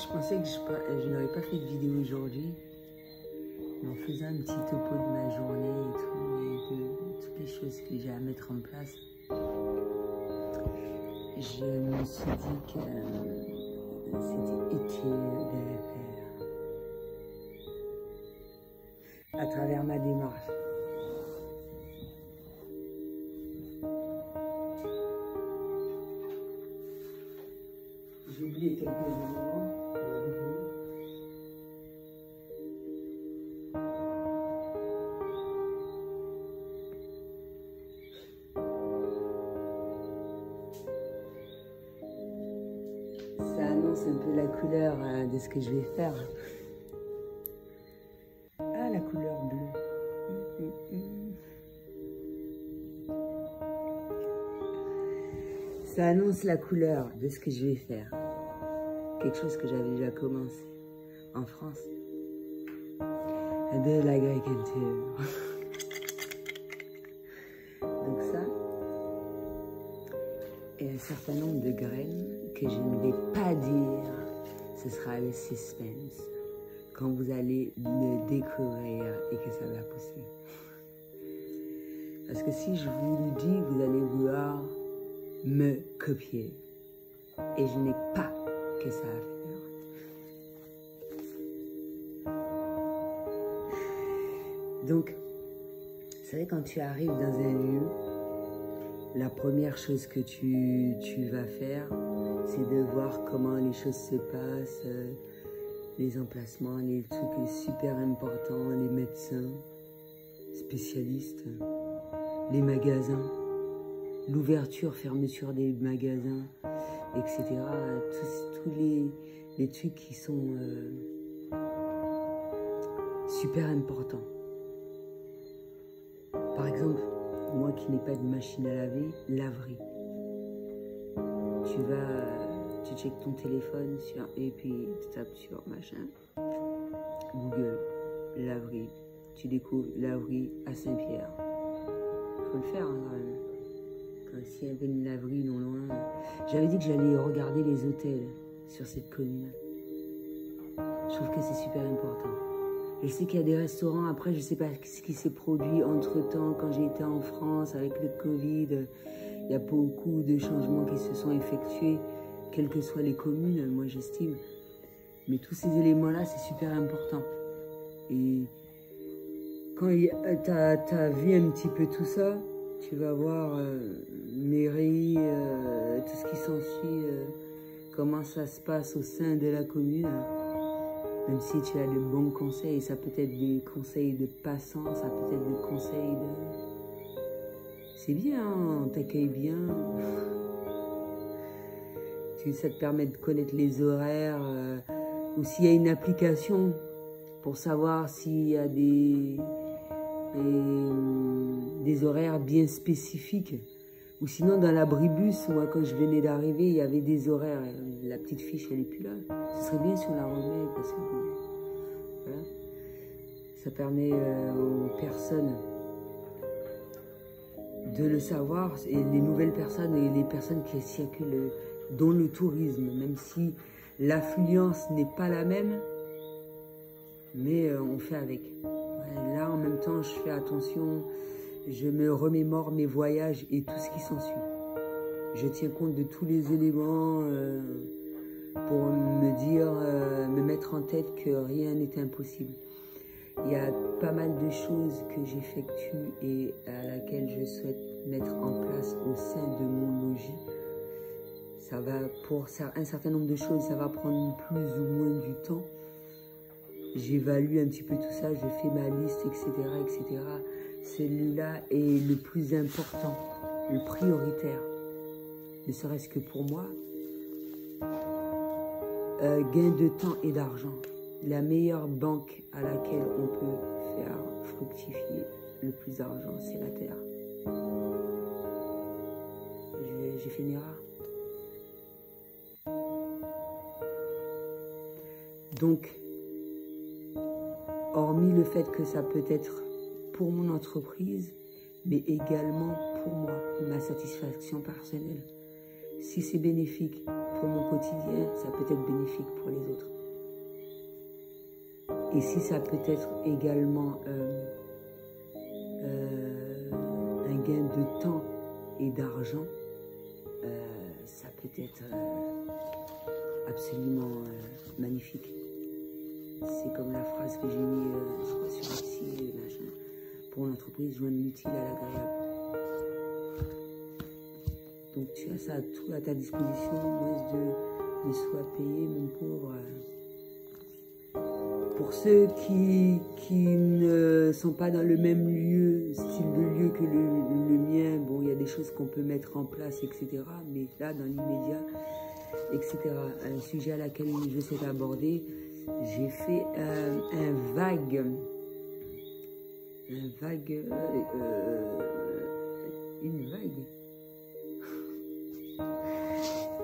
je pensais que je n'aurais pas fait de vidéo aujourd'hui, mais en faisant un petit topo de ma journée et tout, et de toutes les choses que j'ai à mettre en place, je me suis dit que c'était utile de le faire à travers ma démarche. J'ai oublié quelques éléments. Ça annonce un peu la couleur de ce que je vais faire. Ah, la couleur bleue. Ça annonce la couleur de ce que je vais faire. Quelque chose que j'avais déjà commencé en France. De l'agriculture. Donc ça, et un certain nombre de graines que je ne vais pas dire, ce sera le suspense. Quand vous allez le découvrir et que ça va pousser. Parce que si je vous le dis, vous allez vouloir me copier. Et je n'ai pas que ça à faire. Donc, vous savez, quand tu arrives dans un lieu, la première chose que tu vas faire, c'est de voir comment les choses se passent, les emplacements, les trucs super importants, les médecins, spécialistes, les magasins, l'ouverture, fermeture des magasins, etc. Tous les trucs qui sont super importants. Par exemple, moi qui n'ai pas de machine à laver, laverie. Tu checkes ton téléphone et puis tu tapes sur machin. Google, laverie. Tu découvres laverie à Saint-Pierre. Faut le faire, hein, quand même. S'il y avait une laverie non loin. J'avais dit que j'allais regarder les hôtels sur cette commune. Je trouve que c'est super important. Je sais qu'il y a des restaurants, après je ne sais pas ce qui s'est produit entre-temps quand j'ai été en France avec le Covid. Il y a beaucoup de changements qui se sont effectués, quelles que soient les communes, moi j'estime. Mais tous ces éléments-là, c'est super important. Et quand tu as vu un petit peu tout ça, tu vas voir mairie, tout ce qui s'ensuit, comment ça se passe au sein de la commune. Même si tu as de bons conseils, ça peut être des conseils de passants, ça peut être des conseils de... C'est bien, on t'accueille bien. Ça te permet de connaître les horaires, ou s'il y a une application pour savoir s'il y a des horaires bien spécifiques. Ou sinon, dans l'abribus, moi, quand je venais d'arriver, il y avait des horaires. La petite fiche, elle n'est plus là. Ce serait bien si on la remet, parce que voilà. Ça permet aux personnes de le savoir, et les nouvelles personnes et les personnes qui circulent dans le tourisme, même si l'affluence n'est pas la même, mais on fait avec. Là, en même temps, je fais attention. Je me remémore mes voyages et tout ce qui s'ensuit. Je tiens compte de tous les éléments pour me dire, me mettre en tête que rien n'est impossible. Il y a pas mal de choses que j'effectue et à laquelle je souhaite mettre en place au sein de mon logis. Ça va, pour un certain nombre de choses, ça va prendre plus ou moins du temps. J'évalue un petit peu tout ça, je fais ma liste, etc., etc. Celui-là est le plus important, le prioritaire, ne serait-ce que pour moi. Gain de temps et d'argent. La meilleure banque à laquelle on peut faire fructifier le plus d'argent, c'est la terre. J'ai fait une erreur. Donc, hormis le fait que ça peut être pour mon entreprise, mais également pour moi, ma satisfaction personnelle. Si c'est bénéfique pour mon quotidien, ça peut être bénéfique pour les autres. Et si ça peut être également un gain de temps et d'argent, ça peut être absolument magnifique. C'est comme la phrase que j'ai mis, je crois, sur Etsy, machin, pour l'entreprise, joindre l'utile à l'agréable. Donc tu as ça tout à ta disposition, moins de sois payé, mon pauvre. Pour ceux qui ne sont pas dans le même lieu, style de lieu que le mien, bon, il y a des choses qu'on peut mettre en place, etc. Mais là, dans l'immédiat, etc. Un sujet à laquelle je souhaite aborder, j'ai fait une vague,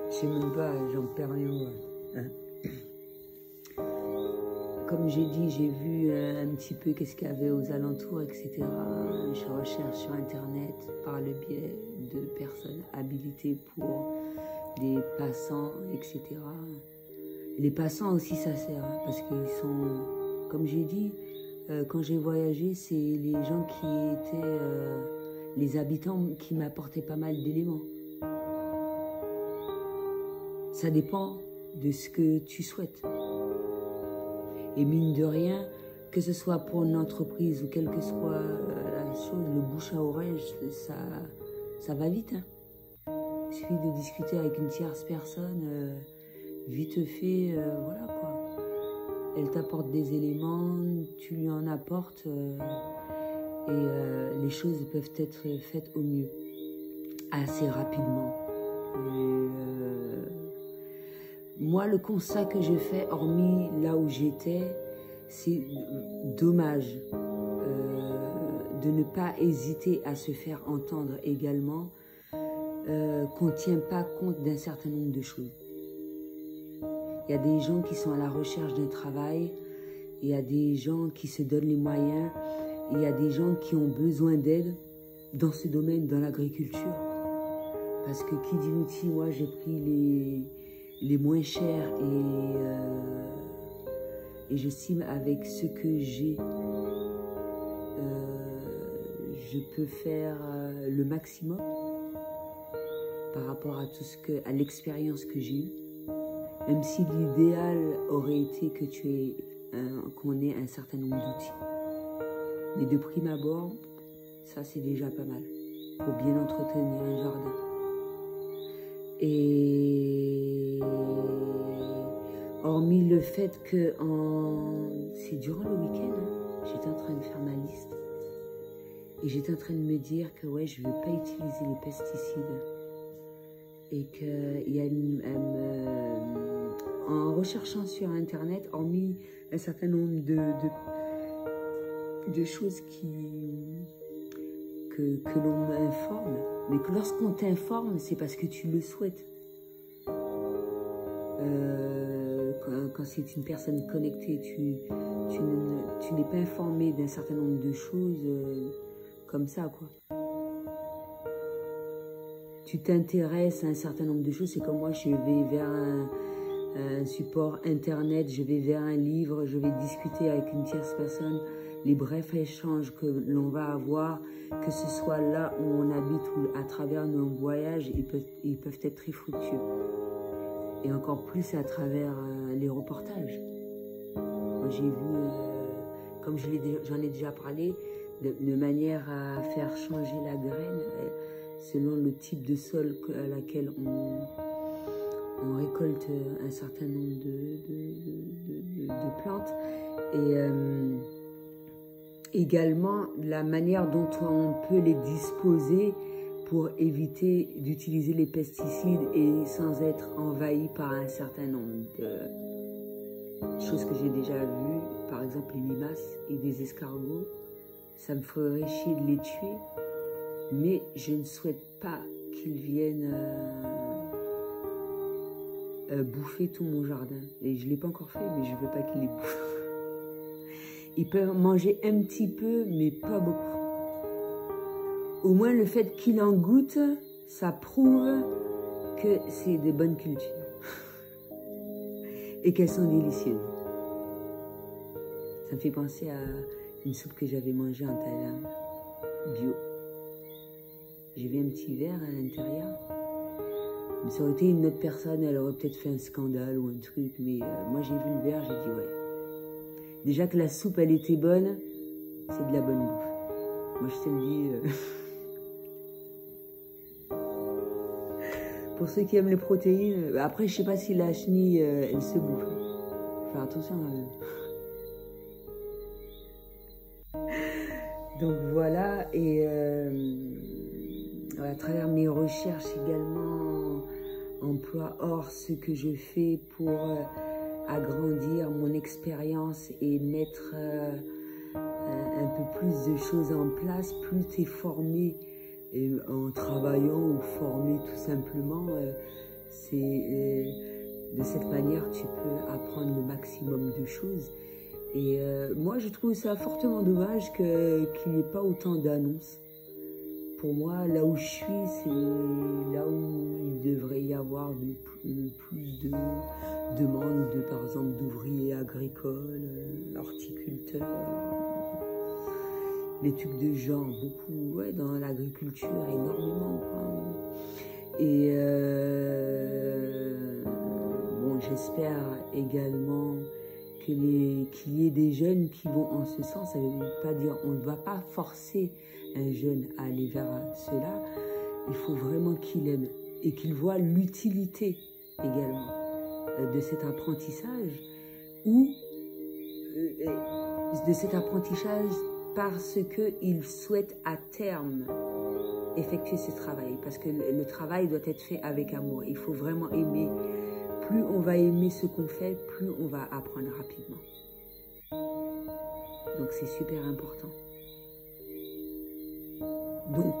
je sais même pas, j'en perds les mots. Hein. Comme j'ai dit, j'ai vu un petit peu qu'est-ce qu'il y avait aux alentours, etc. Je recherche sur Internet par le biais de personnes habilitées pour des passants, etc. Les passants aussi, ça sert, hein, parce qu'ils sont, comme j'ai dit, quand j'ai voyagé, c'est les gens qui étaient, les habitants qui m'apportaient pas mal d'éléments. Ça dépend de ce que tu souhaites. Et mine de rien, que ce soit pour une entreprise ou quelle que soit la chose, le bouche à oreille, ça va vite. Hein. Il suffit de discuter avec une tierce personne, vite fait, voilà quoi. Elle t'apporte des éléments, tu lui en apportes, et les choses peuvent être faites au mieux, assez rapidement. Moi, le constat que j'ai fait, hormis là où j'étais, c'est dommage de ne pas hésiter à se faire entendre également, qu'on ne tient pas compte d'un certain nombre de choses. Il y a des gens qui sont à la recherche d'un travail, il y a des gens qui se donnent les moyens, il y a des gens qui ont besoin d'aide dans ce domaine, dans l'agriculture. Parce que qui dit l'outil, moi j'ai pris les moins chers et j'estime avec ce que j'ai, je peux faire le maximum par rapport à tout à l'expérience que j'ai eue. Même si l'idéal aurait été que qu'on ait un certain nombre d'outils. Mais de prime abord, ça c'est déjà pas mal pour bien entretenir un jardin. Et hormis le fait que c'est durant le week-end, hein, j'étais en train de faire ma liste et j'étais en train de me dire que ouais, je ne veux pas utiliser les pesticides et qu'il y a en recherchant sur Internet, hormis un certain nombre de choses que l'on m'informe, mais que lorsqu'on t'informe, c'est parce que tu le souhaites. Quand c'est une personne connectée, tu n'es pas informé d'un certain nombre de choses comme ça, quoi. Tu t'intéresses à un certain nombre de choses, c'est comme moi, je vais vers un support Internet, je vais vers un livre, je vais discuter avec une tierce personne, les brefs échanges que l'on va avoir, que ce soit là où on habite ou à travers nos voyages, ils peuvent être très fructueux. Et encore plus à travers les reportages. Moi j'ai vu, comme j'en ai déjà parlé, de manière à faire changer la graine selon le type de sol à laquelle on récolte un certain nombre de plantes. Et également la manière dont on peut les disposer pour éviter d'utiliser les pesticides et sans être envahi par un certain nombre de choses que j'ai déjà vues, par exemple les limaces et des escargots. Ça me ferait chier de les tuer, mais je ne souhaite pas qu'ils viennent bouffer tout mon jardin. Et je ne l'ai pas encore fait, mais je ne veux pas qu'ils les bouffent. Ils peuvent manger un petit peu, mais pas beaucoup. Au moins, le fait qu'il en goûte, ça prouve que c'est de bonnes cultures. et qu'elles sont délicieuses. Ça me fait penser à une soupe que j'avais mangée en Thaïlande, bio. J'ai vu un petit verre à l'intérieur. Mais ça aurait été une autre personne, elle aurait peut-être fait un scandale ou un truc, mais moi j'ai vu le verre, j'ai dit ouais. Déjà que la soupe, elle était bonne, c'est de la bonne bouffe. Moi je te le dis. Pour ceux qui aiment les protéines, après je sais pas si la chenille, elle se bouffe. Faut faire attention quand même. Donc voilà, et à travers mes recherches également, emploi hors ce que je fais pour agrandir mon expérience et mettre un peu plus de choses en place, plus tu es formé en travaillant ou formé tout simplement, de cette manière tu peux apprendre le maximum de choses. Et moi, je trouve ça fortement dommage qu'il n'y ait pas autant d'annonces. Pour moi, là où je suis, c'est là où il devrait y avoir plus de demandes, par exemple, d'ouvriers agricoles, horticulteurs, les trucs de genre, beaucoup, ouais, dans l'agriculture, énormément, quoi. Et bon, j'espère également qu'il y ait des jeunes qui vont en ce sens. Ça ne veut pas dire on ne va pas forcer un jeune à aller vers cela. Il faut vraiment qu'il aime et qu'il voit l'utilité également de cet apprentissage ou de cet apprentissage parce qu'il souhaite à terme effectuer ce travail. Parce que le travail doit être fait avec amour. Il faut vraiment aimer. Plus on va aimer ce qu'on fait, plus on va apprendre rapidement. Donc c'est super important. Donc,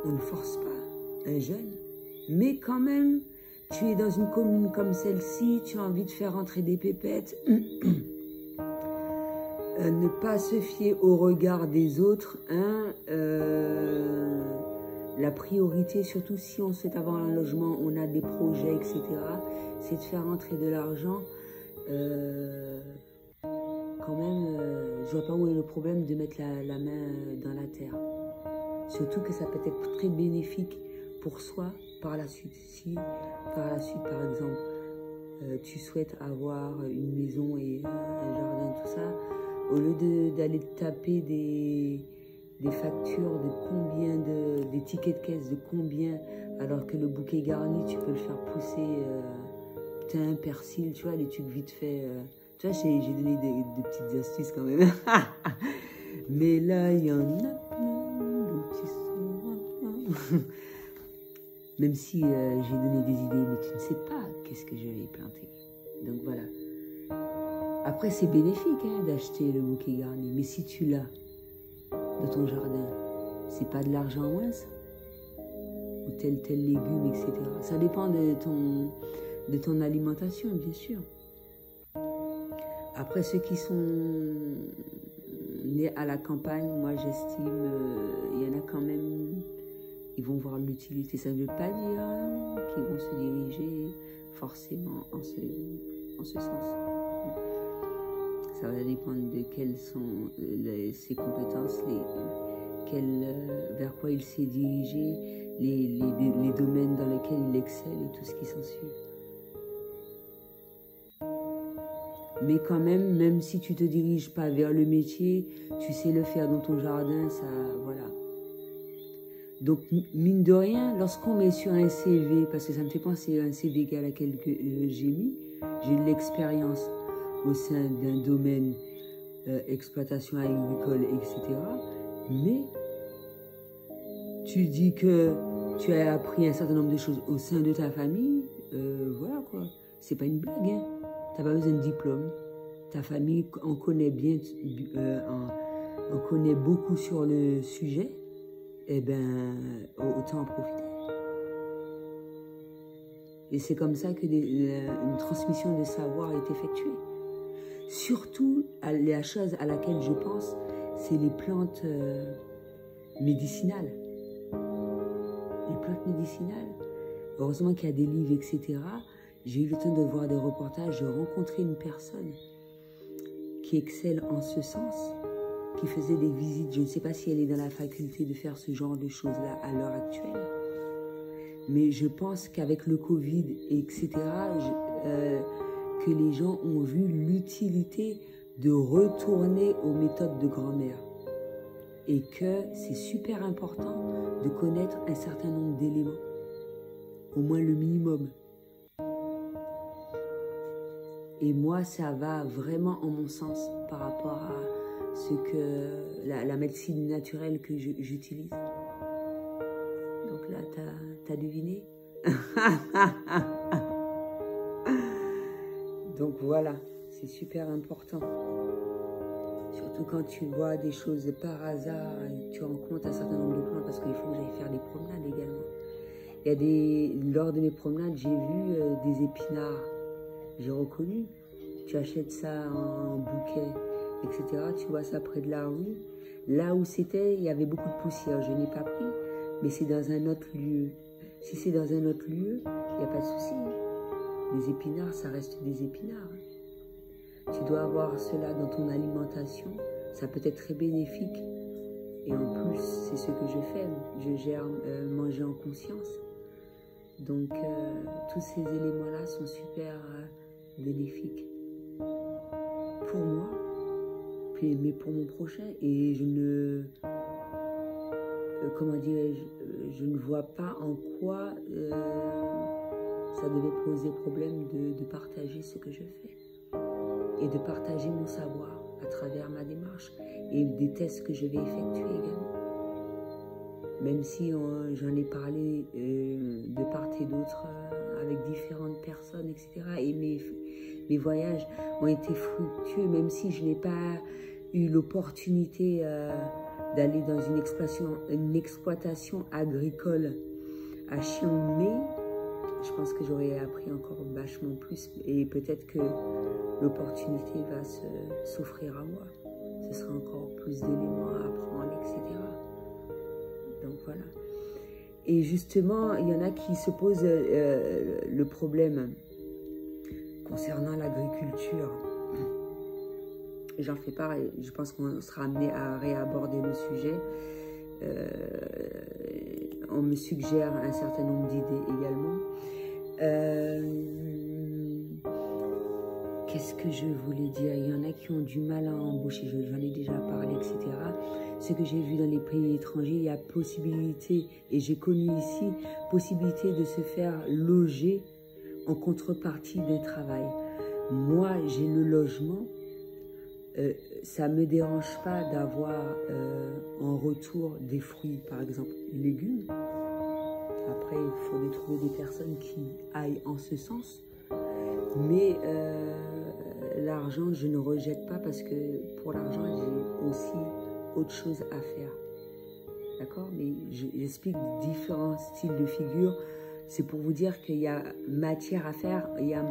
on ne force pas un jeune, mais quand même, tu es dans une commune comme celle-ci, tu as envie de faire rentrer des pépettes, ne pas se fier au regard des autres, hein, la priorité, surtout si on souhaite avoir un logement, on a des projets, etc., c'est de faire rentrer de l'argent. Quand même, je vois pas où est le problème de mettre la main dans la terre. Surtout que ça peut être très bénéfique pour soi par la suite. Si par la suite, par exemple, tu souhaites avoir une maison et un jardin, tout ça, au lieu d'aller taper des factures de combien, des tickets de caisse de combien, alors que le bouquet garni, tu peux le faire pousser, thym, persil, tu vois, les trucs vite fait. Tu vois, j'ai donné des petites astuces quand même. Mais là, il y en a plein, donc tu sauras plein. Même si j'ai donné des idées, mais tu ne sais pas qu'est-ce que je vais planter. Donc voilà. Après, c'est bénéfique hein, d'acheter le bouquet garni, mais si tu l'as dans ton jardin, c'est pas de l'argent en moins, ça. Ou tel légume, etc. Ça dépend de ton alimentation, bien sûr. Après, ceux qui sont nés à la campagne, moi j'estime, il y en a quand même, ils vont voir l'utilité. Ça ne veut pas dire qu'ils vont se diriger forcément en ce sens. Ça va dépendre de quelles sont ses compétences, vers quoi il s'est dirigé, les domaines dans lesquels il excelle et tout ce qui s'ensuit. Mais quand même si tu ne te diriges pas vers le métier, tu sais le faire dans ton jardin, ça, voilà. Donc, mine de rien, lorsqu'on met sur un CV, parce que ça me fait penser à un CV à laquelle j'ai mis, j'ai de l'expérience au sein d'un domaine exploitation agricole, etc. Mais tu dis que tu as appris un certain nombre de choses au sein de ta famille, voilà quoi. C'est pas une blague, hein. Tu n'as pas besoin de diplôme. Ta famille en connaît bien, on connaît beaucoup sur le sujet. Eh bien, autant en profiter. Et c'est comme ça que une transmission de savoir est effectuée. Surtout, la chose à laquelle je pense, c'est les plantes médicinales. Les plantes médicinales, heureusement qu'il y a des livres, etc. j'ai eu le temps de voir des reportages, de rencontrer une personne qui excelle en ce sens, qui faisait des visites. Je ne sais pas si elle est dans la faculté de faire ce genre de choses-là à l'heure actuelle. Mais je pense qu'avec le Covid, etc., que les gens ont vu l'utilité de retourner aux méthodes de grand-mère. Et que c'est super important de connaître un certain nombre d'éléments. Au moins le minimum. Et moi, ça va vraiment en mon sens par rapport à ce que la médecine naturelle que j'utilise. Donc là, t'as deviné? Donc voilà, c'est super important. Surtout quand tu vois des choses par hasard, tu rencontres un certain nombre de plantes parce qu'il faut que j'aille faire des promenades également. Lors de mes promenades, j'ai vu des épinards. J'ai reconnu. Tu achètes ça en bouquet, etc. Tu vois ça près de la rue. Là où c'était, il y avait beaucoup de poussière. Je n'ai pas pris, mais c'est dans un autre lieu. Si c'est dans un autre lieu, il n'y a pas de souci. Les épinards, ça reste des épinards. Tu dois avoir cela dans ton alimentation. Ça peut être très bénéfique. Et en plus, c'est ce que je fais. Je gère manger en conscience. Donc, tous ces éléments-là sont super bénéfiques pour moi, mais pour mon prochain. Et je ne, comment dirais-je, je ne vois pas en quoi ça devait poser problème de partager ce que je fais et de partager mon savoir à travers ma démarche et des tests que je vais effectuer également. Même si j'en ai parlé de part et d'autre avec différentes personnes, etc. Et mes voyages ont été fructueux, même si je n'ai pas eu l'opportunité d'aller dans une exploitation agricole à Chiang Mai. Je pense que j'aurais appris encore vachement plus et peut-être que l'opportunité va s'offrir à moi. Ce sera encore plus d'éléments à apprendre, etc. Donc voilà. Et justement, il y en a qui se posent le problème concernant l'agriculture. J'en fais part et je pense qu'on sera amené à réaborder le sujet. On me suggère un certain nombre d'idées également. Qu'est-ce que je voulais dire? Il y en a qui ont du mal à embaucher, j'en ai déjà parlé, etc. Ce que j'ai vu dans les pays étrangers, il y a possibilité, et j'ai connu ici, possibilité de se faire loger en contrepartie d'un travail. Moi, j'ai le logement, ça ne me dérange pas d'avoir en retour des fruits, par exemple, légumes. Après, il faudrait trouver des personnes qui aillent en ce sens. Mais l'argent, je ne rejette pas parce que pour l'argent, j'ai aussi autre chose à faire. D'accord? Mais j'explique différents styles de figure. C'est pour vous dire qu'il y a matière à faire, il y a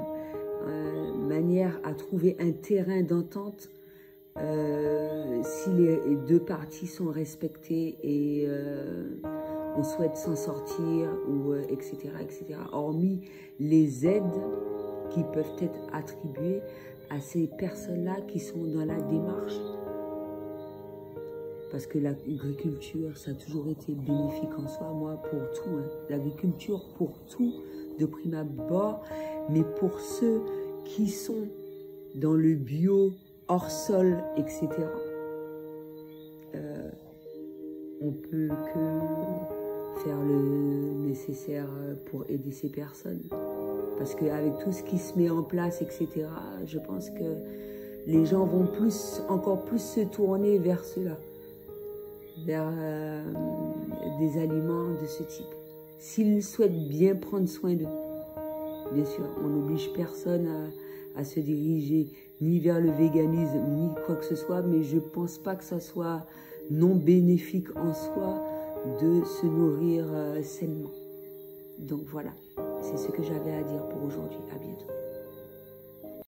manière à trouver un terrain d'entente si les deux parties sont respectées et on souhaite s'en sortir, ou etc., etc. Hormis les aides qui peuvent être attribuées à ces personnes-là qui sont dans la démarche. Parce que l'agriculture, ça a toujours été bénéfique en soi, moi, pour tout. Hein. L'agriculture pour tout, de prime abord, mais pour ceux qui sont dans le bio, hors sol, etc., on peut que faire le nécessaire pour aider ces personnes. Parce qu'avec tout ce qui se met en place, etc., je pense que les gens vont encore plus se tourner vers cela, vers des aliments de ce type. S'ils souhaitent bien prendre soin d'eux, bien sûr, on n'oblige personne à se diriger ni vers le véganisme, ni quoi que ce soit, mais je ne pense pas que ça soit non bénéfique en soi de se nourrir sainement. Donc voilà, c'est ce que j'avais à dire pour aujourd'hui. À bientôt.